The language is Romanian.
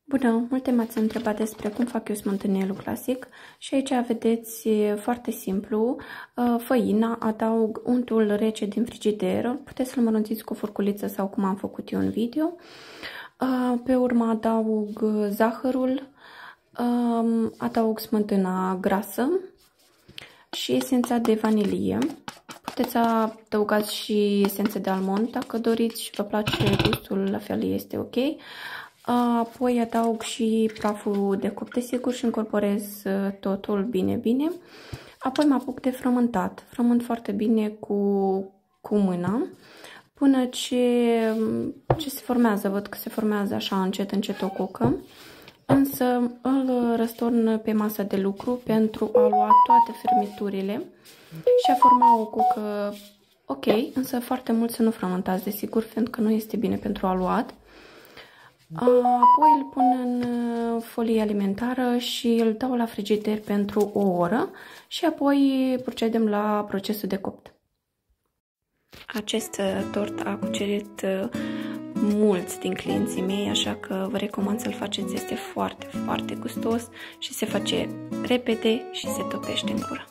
Bună! Multe m-ați întrebat despre cum fac eu smântânelul clasic și aici vedeți foarte simplu. Făina, adaug untul rece din frigider, puteți să-l mărunțiți cu o furculiță sau cum am făcut eu în video. Pe urmă adaug zahărul, adaug smântâna grasă și esența de vanilie. Puteți adăugați și esențe de almond dacă doriți și vă place gustul, la fel este ok. Apoi adaug și praful de copt, desigur, și încorporez totul bine. Apoi mă apuc de frământat. Frământ foarte bine cu mâna până ce se formează. Văd că se formează așa încet o cucă. Însă îl răstorn pe masa de lucru pentru a lua toate fermiturile și a forma o cucă ok, însă foarte mult să nu frământați, desigur, pentru că nu este bine pentru aluat. Apoi îl pun în folie alimentară și îl dau la frigider pentru o oră și apoi procedem la procesul de copt. Acest tort a cucerit mulți din clienții mei, așa că vă recomand să-l faceți, este foarte gustos și se face repede și se topește în gură.